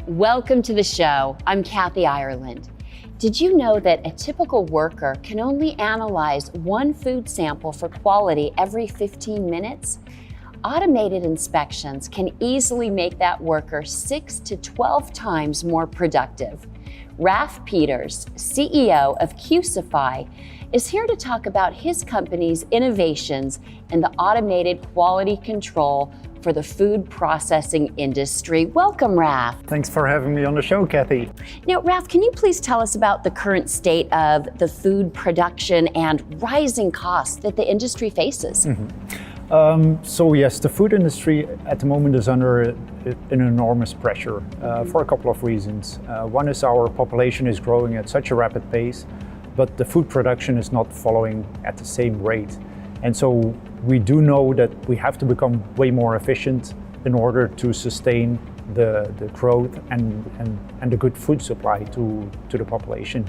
Welcome to the show. I'm Kathy Ireland. Did you know that a typical worker can only analyze one food sample for quality every 15 minutes? Automated inspections can easily make that worker 6 to 12 times more productive. Raf Peeters, CEO of Qcify, is here to talk about his company's innovations in the automated quality control for the food processing industry. Welcome, Raf. Thanks for having me on the show, Kathy. Now, Raf, can you please tell us about the current state of the food production and rising costs that the industry faces? So yes, the food industry at the moment is under an enormous pressure for a couple of reasons. One is our population is growing at such a rapid pace, but the food production is not following at the same rate. And so we do know that we have to become way more efficient in order to sustain the growth and the good food supply to the population.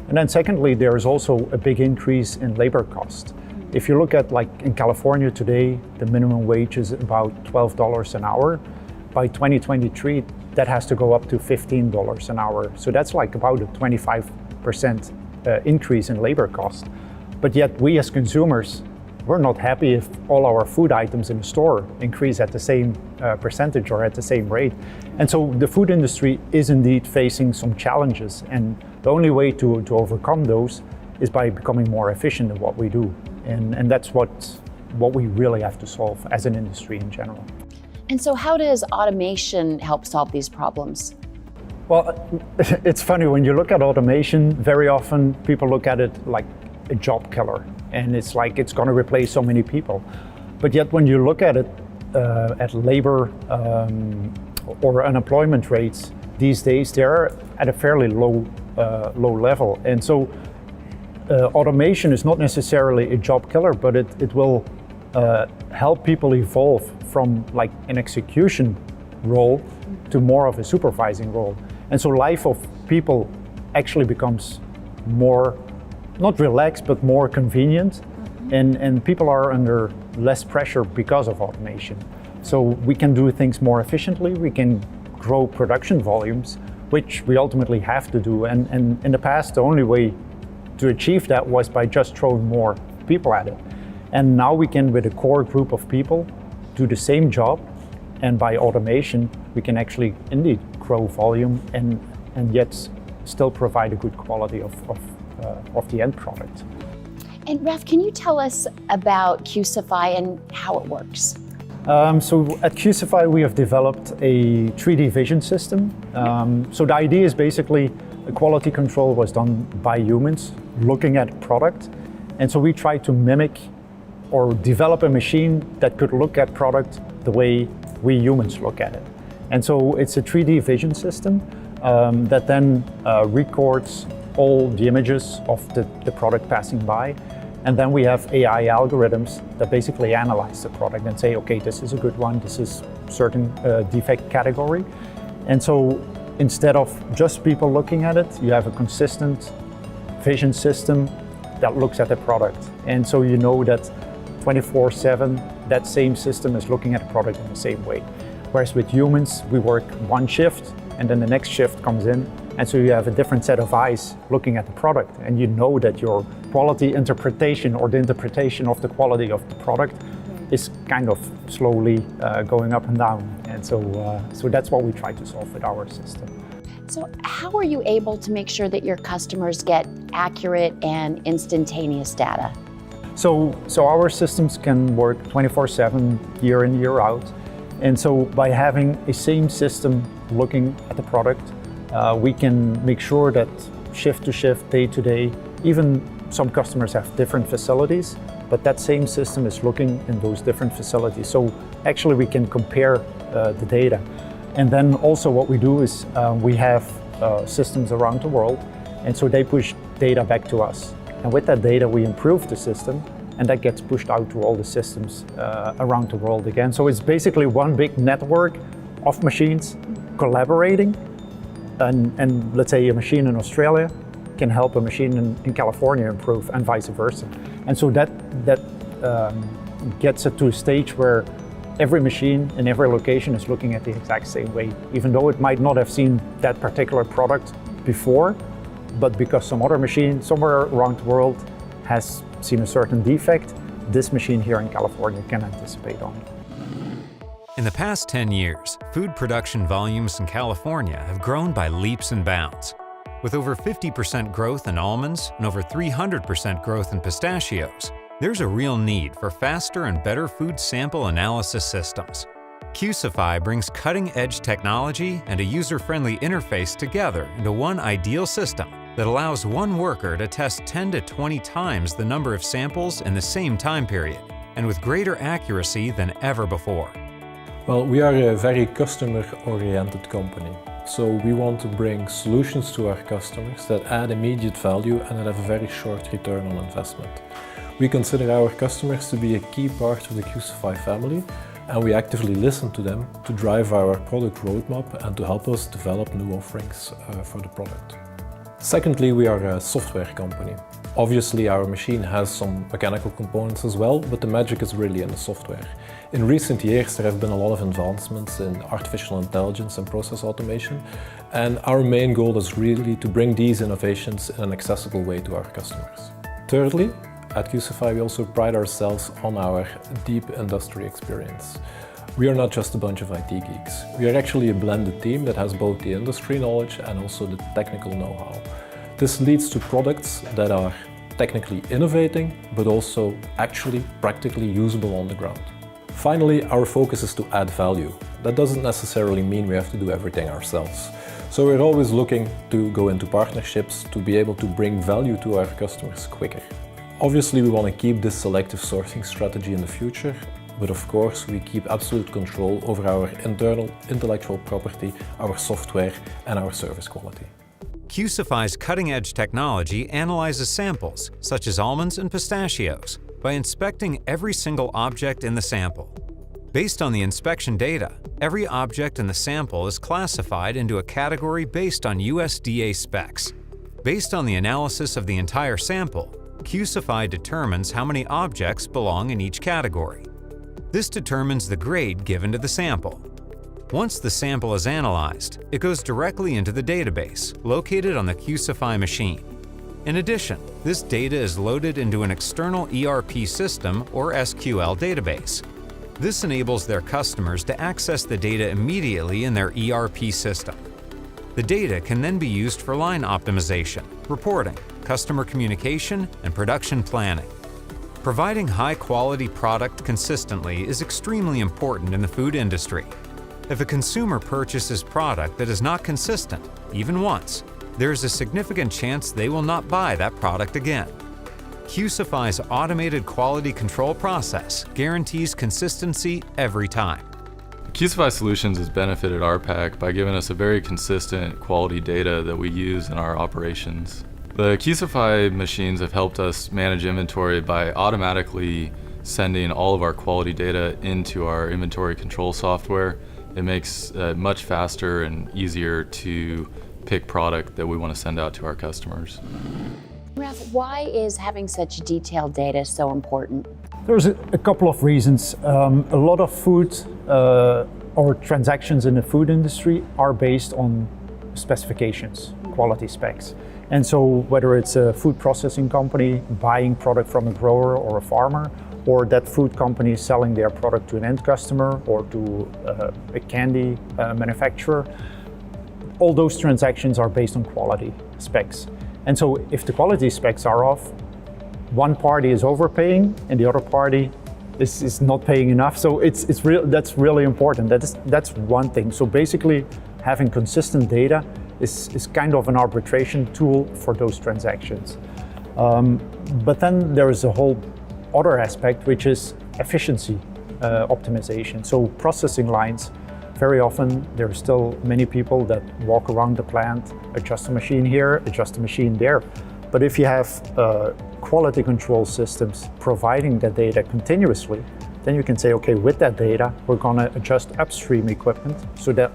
And then secondly, there is also a big increase in labor cost. If you look at, like, in California today, the minimum wage is about $12 an hour. By 2023, that has to go up to $15 an hour. So that's like about a 25% increase in labor cost. But yet we as consumers, we're not happy if all our food items in the store increase at the same percentage or at the same rate. And so the food industry is indeed facing some challenges. And the only way to overcome those is by becoming more efficient in what we do. And that's what we really have to solve as an industry in general. And so how does automation help solve these problems? Well, it's funny, when you look at automation, very often people look at it like a job killer. And it's like it's going to replace so many people. But yet when you look at it, at labor or unemployment rates these days, they're at a fairly low level. And so automation is not necessarily a job killer, but it will help people evolve from like an execution role to more of a supervising role. And so life of people actually becomes more, not relaxed, but more convenient. And people are under less pressure because of automation. So we can do things more efficiently, we can grow production volumes, which we ultimately have to do. And in the past, the only way to achieve that was by just throwing more people at it. And now we can, with a core group of people, do the same job. And by automation, we can actually indeed grow volume and yet still provide a good quality of the end product. And Raf, can you tell us about Qcify and how it works? So at Qcify, we have developed a 3D vision system. So the idea is basically the quality control was done by humans looking at a product. And so we try to mimic or develop a machine that could look at product the way we humans look at it. And so it's a 3D vision system that then records all the images of the product passing by. And then we have AI algorithms that basically analyze the product and say, okay, this is a good one, this is certain defect category. And so instead of just people looking at it, you have a consistent vision system that looks at the product. And so you know that 24/7, that same system is looking at the product in the same way. Whereas with humans, we work one shift and then the next shift comes in. And so you have a different set of eyes looking at the product. And you know that your quality interpretation or the interpretation of the quality of the product is kind of slowly going up and down. And so that's what we try to solve with our system. So how are you able to make sure that your customers get accurate and instantaneous data? So our systems can work 24/7, year in, year out. And so by having a same system looking at the product, we can make sure that shift to shift, day to day, even some customers have different facilities, but that same system is looking in those different facilities. So actually we can compare the data. And then also what we do is we have systems around the world, and so they push data back to us. And with that data, we improve the system, and that gets pushed out to all the systems around the world again. So it's basically one big network of machines collaborating, and let's say a machine in Australia can help a machine in California improve, and vice versa. And so that gets it to a stage where every machine in every location is looking at the exact same way, even though it might not have seen that particular product before, but because some other machine somewhere around the world has seen a certain defect, this machine here in California can anticipate on it. In the past 10 years, food production volumes in California have grown by leaps and bounds. With over 50% growth in almonds and over 300% growth in pistachios, there's a real need for faster and better food sample analysis systems. Qcify brings cutting-edge technology and a user-friendly interface together into one ideal system that allows one worker to test 10 to 20 times the number of samples in the same time period, and with greater accuracy than ever before. Well, we are a very customer-oriented company, so we want to bring solutions to our customers that add immediate value and that have a very short return on investment. We consider our customers to be a key part of the Qcify family, and we actively listen to them to drive our product roadmap and to help us develop new offerings for the product. Secondly, we are a software company. Obviously, our machine has some mechanical components as well, but the magic is really in the software. In recent years, there have been a lot of advancements in artificial intelligence and process automation, and our main goal is really to bring these innovations in an accessible way to our customers. Thirdly, at Qcify, we also pride ourselves on our deep industry experience. We are not just a bunch of IT geeks. We are actually a blended team that has both the industry knowledge and also the technical know-how. This leads to products that are technically innovating, but also actually practically usable on the ground. Finally, our focus is to add value. That doesn't necessarily mean we have to do everything ourselves. So we're always looking to go into partnerships to be able to bring value to our customers quicker. Obviously, we want to keep this selective sourcing strategy in the future, but of course, we keep absolute control over our internal intellectual property, our software, and our service quality. Qcify's cutting-edge technology analyzes samples, such as almonds and pistachios, by inspecting every single object in the sample. Based on the inspection data, every object in the sample is classified into a category based on USDA specs. Based on the analysis of the entire sample, Qcify determines how many objects belong in each category. This determines the grade given to the sample. Once the sample is analyzed, it goes directly into the database, located on the Qcify machine. In addition, this data is loaded into an external ERP system or SQL database. This enables their customers to access the data immediately in their ERP system. The data can then be used for line optimization, reporting, customer communication, and production planning. Providing high-quality product consistently is extremely important in the food industry. If a consumer purchases product that is not consistent, even once, there is a significant chance they will not buy that product again. Qcify's automated quality control process guarantees consistency every time. Qcify Solutions has benefited RPAC by giving us a very consistent quality data that we use in our operations. The Qcify machines have helped us manage inventory by automatically sending all of our quality data into our inventory control software. It makes it much faster and easier to pick product that we want to send out to our customers. Raf, why is having such detailed data so important? There's a couple of reasons. A lot of food or transactions in the food industry are based on specifications, quality specs. And so whether it's a food processing company buying product from a grower or a farmer, or that food company selling their product to an end customer or to a candy manufacturer, all those transactions are based on quality specs. And so if the quality specs are off, one party is overpaying and the other party is not paying enough. So that's really important. That's one thing. So basically having consistent data is kind of an arbitration tool for those transactions. But then there is a whole other aspect, which is efficiency optimization. So processing lines, very often there are still many people that walk around the plant, adjust a machine here, adjust a machine there. But if you have quality control systems providing that data continuously, then you can say, okay, with that data, we're gonna adjust upstream equipment so that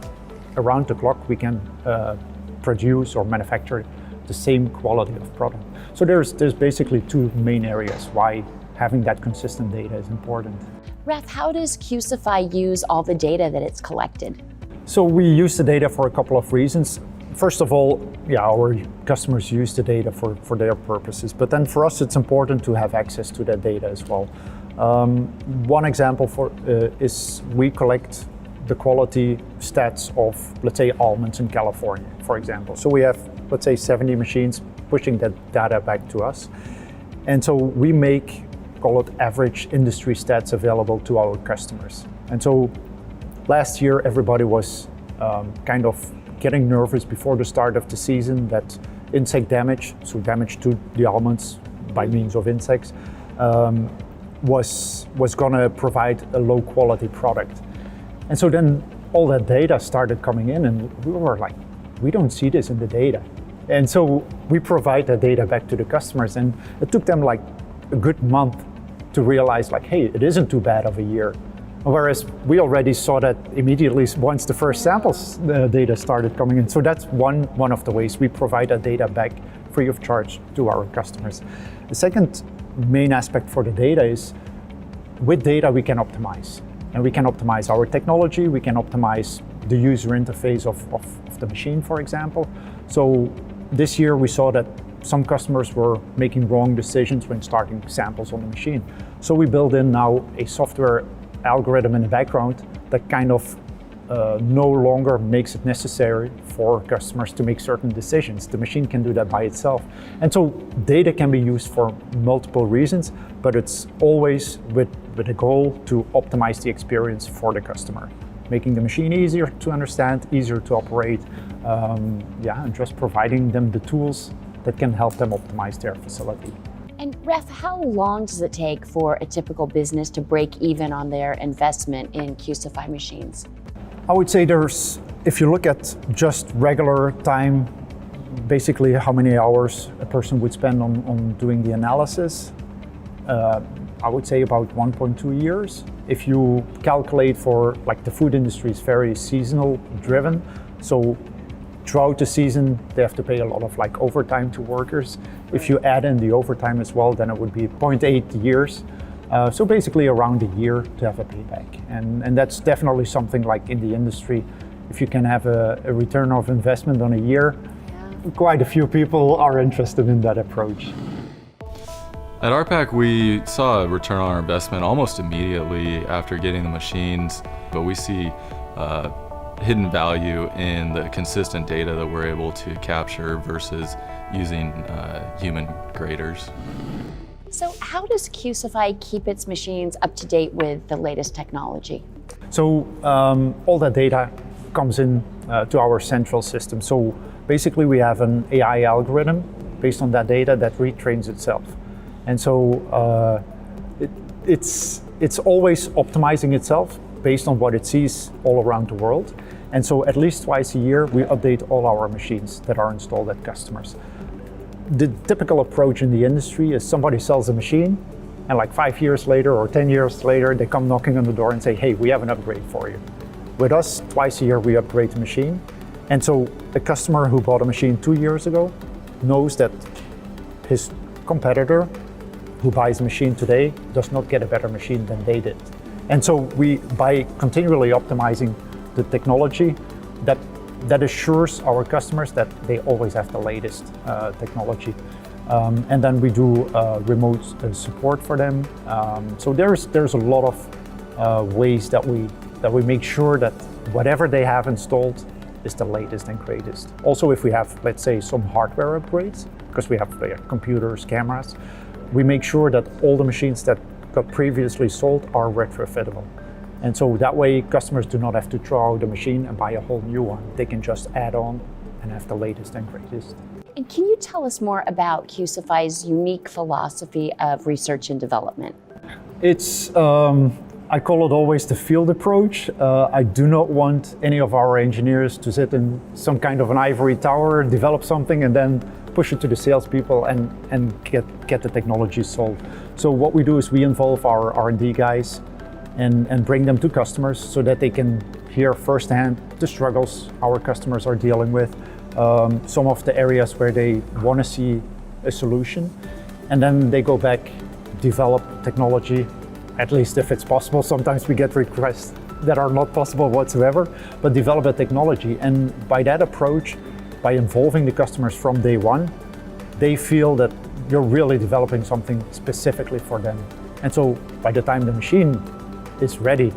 around the clock we can produce or manufacture the same quality of product. So there's basically two main areas why having that consistent data is important. Raf, how does Qcify use all the data that it's collected? So we use the data for a couple of reasons. First of all, our customers use the data for their purposes, but then for us it's important to have access to that data as well. One example is we collect the quality stats of, let's say, almonds in California, for example. So we have, let's say, 70 machines pushing that data back to us. And so we make, call it, average industry stats available to our customers. And so last year, everybody was kind of getting nervous before the start of the season that insect damage, so damage to the almonds by means of insects, was going to provide a low quality product. And so then all that data started coming in and we were like, we don't see this in the data. And so we provide that data back to the customers, and it took them like a good month to realize like, hey, it isn't too bad of a year. Whereas we already saw that immediately once the first samples data started coming in. So that's one of the ways we provide that data back free of charge to our customers. The second main aspect for the data is with data we can optimize. And we can optimize our technology, we can optimize the user interface of the machine, for example. So this year we saw that some customers were making wrong decisions when starting samples on the machine. So we build in now a software algorithm in the background that kind of no longer makes it necessary for customers to make certain decisions. The machine can do that by itself. And so data can be used for multiple reasons, but it's always with a goal to optimize the experience for the customer, making the machine easier to understand, easier to operate, and just providing them the tools that can help them optimize their facility. And Raf, how long does it take for a typical business to break even on their investment in Qcify machines? I would say if you look at just regular time, basically how many hours a person would spend on doing the analysis, I would say about 1.2 years. If you calculate for, like, the food industry is very seasonal driven, so throughout the season they have to pay a lot of like overtime to workers. If you add in the overtime as well, then it would be 0.8 years. So basically around a year to have a payback. And that's definitely something like in the industry, if you can have a return of investment on a year, quite a few people are interested in that approach. At RPAC, we saw a return on our investment almost immediately after getting the machines, but we see hidden value in the consistent data that we're able to capture versus using human graders. So how does Qcify keep its machines up to date with the latest technology? So all that data comes in to our central system. So basically we have an AI algorithm based on that data that retrains itself. And so it's always optimizing itself based on what it sees all around the world. And so at least twice a year we update all our machines that are installed at customers. The typical approach in the industry is somebody sells a machine and like 5 years later or 10 years later they come knocking on the door and say, hey, we have an upgrade for you. With us, twice a year we upgrade the machine. And so a customer who bought a machine 2 years ago knows that his competitor who buys a machine today does not get a better machine than they did. And so by continually optimizing the technology, that assures our customers that they always have the latest technology. And then we do remote support for them. So there's a lot of ways that we make sure that whatever they have installed is the latest and greatest. Also, if we have, let's say, some hardware upgrades, because we have computers, cameras, we make sure that all the machines that got previously sold are retrofittable. And so that way customers do not have to throw out the machine and buy a whole new one. They can just add on and have the latest and greatest. And can you tell us more about Qcify's unique philosophy of research and development? It's, I call it always the field approach. I do not want any of our engineers to sit in some kind of an ivory tower, develop something and then push it to the salespeople and get the technology sold. So what we do is we involve our R&D guys and bring them to customers so that they can hear firsthand the struggles our customers are dealing with, some of the areas where they want to see a solution, and then they go back, develop technology, at least if it's possible. Sometimes we get requests that are not possible whatsoever, but develop a technology. And by that approach, by involving the customers from day one, they feel that you're really developing something specifically for them. And so by the time the machine is ready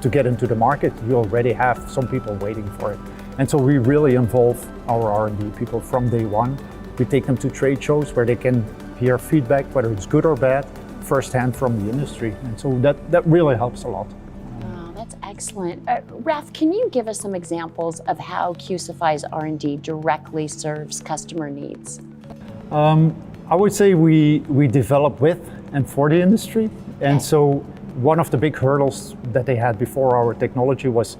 to get into the market, you already have some people waiting for it. And so we really involve our R&D people from day one. We take them to trade shows where they can hear feedback, whether it's good or bad, firsthand from the industry. And so that really helps a lot. Wow, that's excellent. Raf, can you give us some examples of how Qcify's R&D directly serves customer needs? I would say we develop with and for the industry. And so one of the big hurdles that they had before our technology was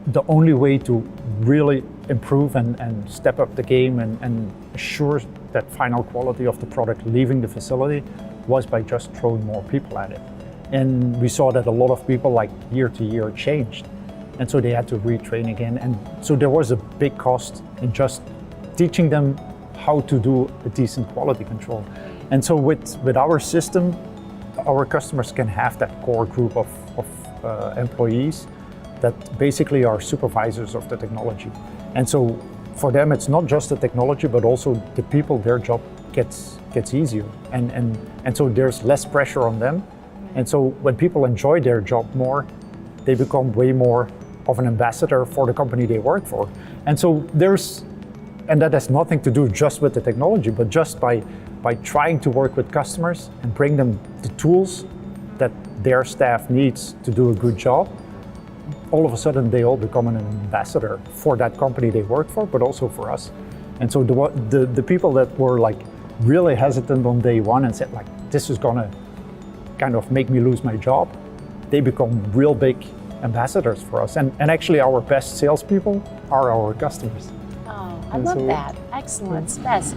the only way to really improve and step up the game and assure that final quality of the product leaving the facility was by just throwing more people at it. And we saw that a lot of people, like year to year, changed. And so they had to retrain again. And so there was a big cost in just teaching them how to do a decent quality control. And so with our system, our customers can have that core group of employees that basically are supervisors of the technology. And so for them, it's not just the technology, but also the people, their job gets easier. And so there's less pressure on them. And so when people enjoy their job more, they become way more of an ambassador for the company they work for. And so and that has nothing to do just with the technology, but just by trying to work with customers and bring them the tools that their staff needs to do a good job, all of a sudden they all become an ambassador for that company they work for, but also for us. And so the people that were like really hesitant on day one and said like, this is gonna kind of make me lose my job, they become real big ambassadors for us. And actually our best salespeople are our customers. Oh, I love that. Excellent. Yes.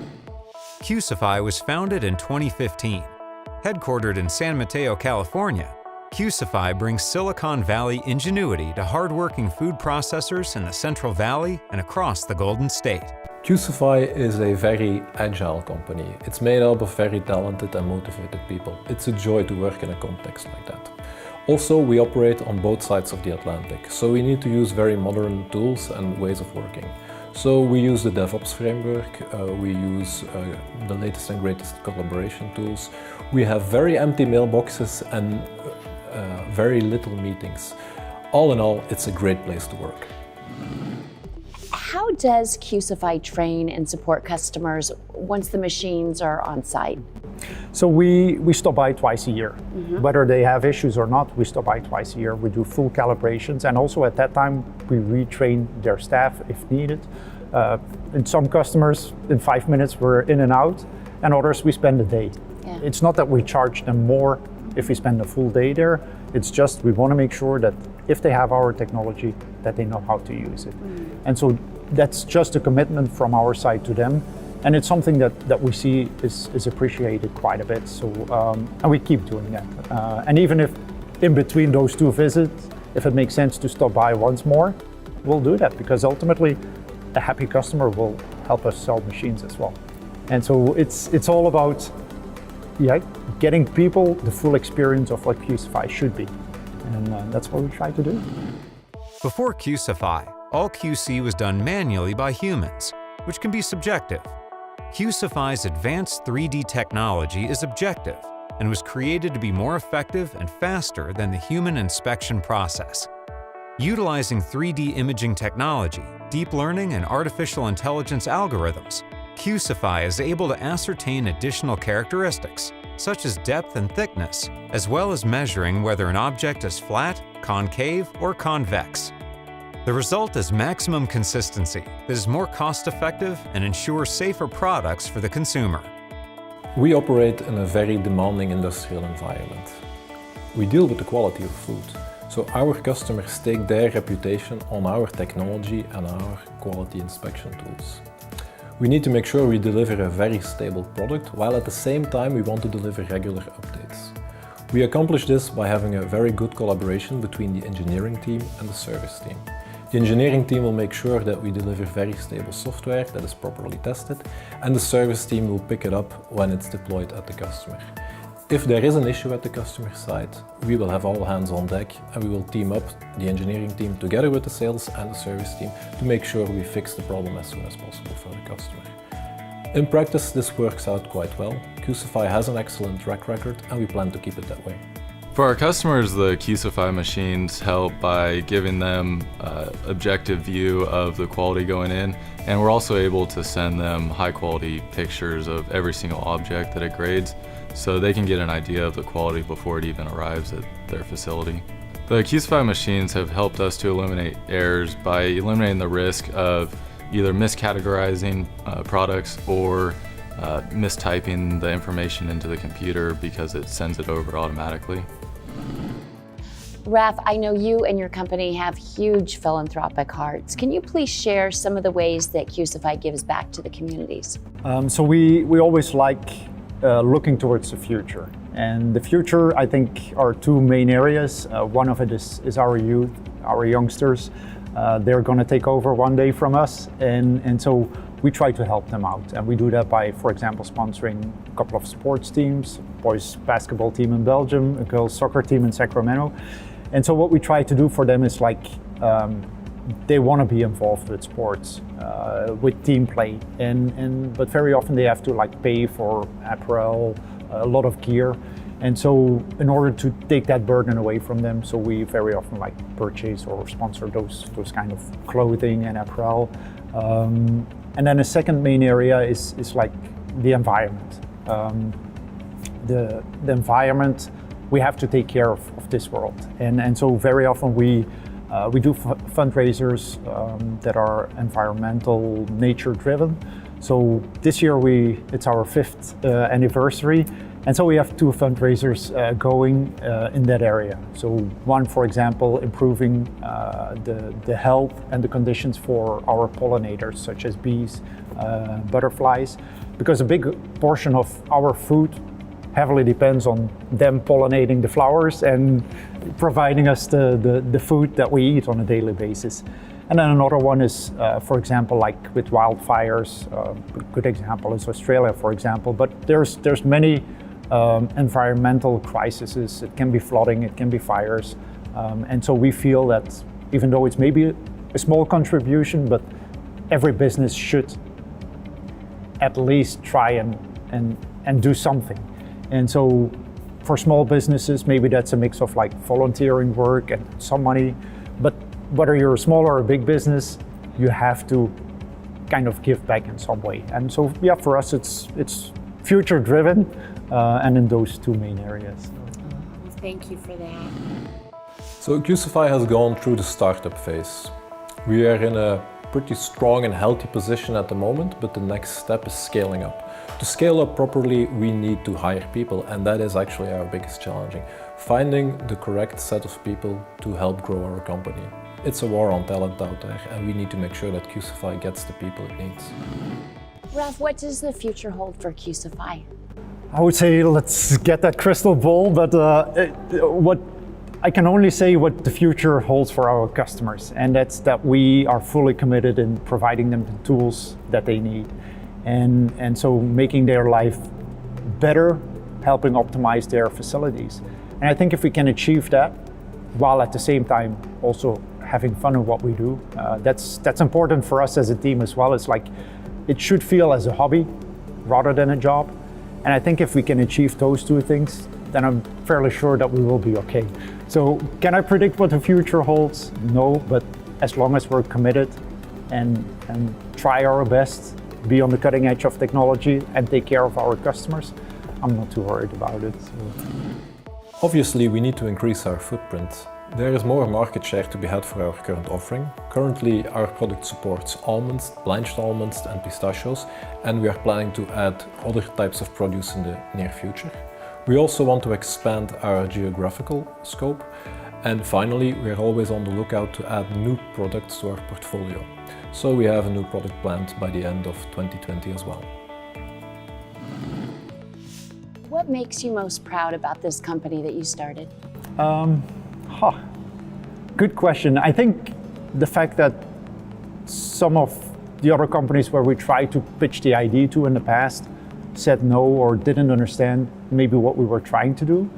Qcify was founded in 2015. Headquartered in San Mateo, California, Qcify brings Silicon Valley ingenuity to hardworking food processors in the Central Valley and across the Golden State. Qcify is a very agile company. It's made up of very talented and motivated people. It's a joy to work in a context like that. Also, we operate on both sides of the Atlantic, so we need to use very modern tools and ways of working. So we use the DevOps framework, we use the latest and greatest collaboration tools. We have very empty mailboxes and very little meetings. All in all, it's a great place to work. How does Qcify train and support customers once the machines are on site? So we stop by twice a year. Whether they have issues or not, we stop by twice a year. We do full calibrations, and also at that time we retrain their staff if needed. In some customers, in 5 minutes we're in and out, and others we spend a day. Yeah. It's not that we charge them more if we spend a full day there. It's just we want to make sure that if they have our technology, that they know how to use it. And so that's just a commitment from our side to them. And it's something that we see is appreciated quite a bit. So, and we keep doing that. And even if in between those two visits, if it makes sense to stop by once more, we'll do that, because ultimately a happy customer will help us sell machines as well. And so it's all about getting people the full experience of what Qcify should be. And that's what we try to do. Before Qcify, all QC was done manually by humans, which can be subjective. Qcify's advanced 3D technology is objective and was created to be more effective and faster than the human inspection process. Utilizing 3D imaging technology, deep learning, and artificial intelligence algorithms, Qcify is able to ascertain additional characteristics, such as depth and thickness, as well as measuring whether an object is flat, concave, or convex. The result is maximum consistency that is more cost-effective and ensures safer products for the consumer. We operate in a very demanding industrial environment. We deal with the quality of food, so our customers stake their reputation on our technology and our quality inspection tools. We need to make sure we deliver a very stable product, while at the same time we want to deliver regular updates. We accomplish this by having a very good collaboration between the engineering team and the service team. The engineering team will make sure that we deliver very stable software that is properly tested, and the service team will pick it up when it's deployed at the customer. If there is an issue at the customer side, we will have all hands on deck and we will team up the engineering team together with the sales and the service team to make sure we fix the problem as soon as possible for the customer. In practice, this works out quite well. Qcify has an excellent track record and we plan to keep it that way. For our customers, the Qcify machines help by giving them an objective view of the quality going in, and we're also able to send them high quality pictures of every single object that it grades, so they can get an idea of the quality before it even arrives at their facility. The Qcify machines have helped us to eliminate errors by eliminating the risk of either miscategorizing products or mistyping the information into the computer because it sends it over automatically. Raf, I know you and your company have huge philanthropic hearts. Can you please share some of the ways that Qcify gives back to the communities? So we always like looking towards the future. And the future, I think, are two main areas. One of it is our youth, our youngsters. They're going to take over one day from us. And so we try to help them out. And we do that by, for example, sponsoring a couple of sports teams, boys basketball team in Belgium, a girls soccer team in Sacramento. And so what we try to do for them is they want to be involved with sports, with team play, but very often they have to pay for apparel, a lot of gear, and so in order to take that burden away from them, so we very often purchase or sponsor those kind of clothing and apparel. And then a second main area is the environment. The environment. We have to take care of this world, and so very often we do fundraisers that are environmental, nature-driven. So this year it's our 5th anniversary, and so we have 2 fundraisers going in that area. So one, for example, improving the health and the conditions for our pollinators, such as bees, butterflies, because a big portion of our food heavily depends on them pollinating the flowers and providing us the food that we eat on a daily basis. And then another one is, for example, with wildfires. A good example is Australia, for example. But there's many environmental crises. It can be flooding, it can be fires. And so we feel that even though it's maybe a small contribution, but every business should at least try and do something. And so for small businesses, maybe that's a mix of volunteering work and some money. But whether you're a small or a big business, you have to kind of give back in some way. And so, yeah, for us, it's future driven and in those 2 main areas. Thank you for that. So Qcify has gone through the startup phase. We are in a pretty strong and healthy position at the moment, but the next step is scaling up. To scale up properly, we need to hire people, and that is actually our biggest challenge. Finding the correct set of people to help grow our company. It's a war on talent out there, and we need to make sure that Qcify gets the people it needs. Raf, what does the future hold for Qcify? I would say let's get that crystal ball, but what I can only say what the future holds for our customers, and that's that we are fully committed in providing them the tools that they need. And so making their life better, helping optimize their facilities. And I think if we can achieve that, while at the same time also having fun in what we do, that's important for us as a team as well. It's it should feel as a hobby rather than a job. And I think if we can achieve those 2 things, then I'm fairly sure that we will be okay. So can I predict what the future holds? No, but as long as we're committed and try our best, be on the cutting edge of technology and take care of our customers, I'm not too worried about it. So. Obviously, we need to increase our footprint. There is more market share to be had for our current offering. Currently, our product supports almonds, blanched almonds and pistachios, and we are planning to add other types of produce in the near future. We also want to expand our geographical scope. And finally, we are always on the lookout to add new products to our portfolio. So we have a new product planned by the end of 2020 as well. What makes you most proud about this company that you started? Good question. I think the fact that some of the other companies where we tried to pitch the idea to in the past said no or didn't understand maybe what we were trying to do.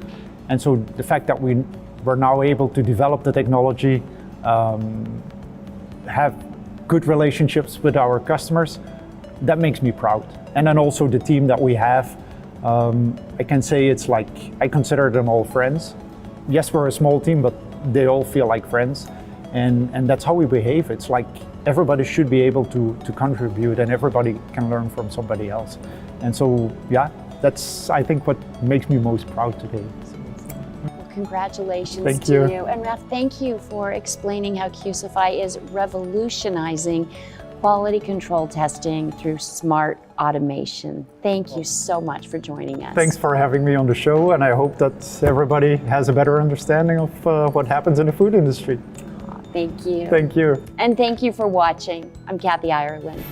And so the fact that we were now able to develop the technology, have good relationships with our customers, that makes me proud. And then also the team that we have, I can say it's like, I consider them all friends. Yes, we're a small team, but they all feel like friends. And that's how we behave. It's like everybody should be able to contribute, and everybody can learn from somebody else. And so, yeah, that's, I think, what makes me most proud today. Well, congratulations Thank to you. you. And Raf, thank you for explaining how Qcify is revolutionizing quality control testing through smart automation. Thank you so much for joining us. Thanks for having me on the show, and I hope that everybody has a better understanding of what happens in the food industry. Thank you. Thank you. And thank you for watching. I'm Kathy Ireland.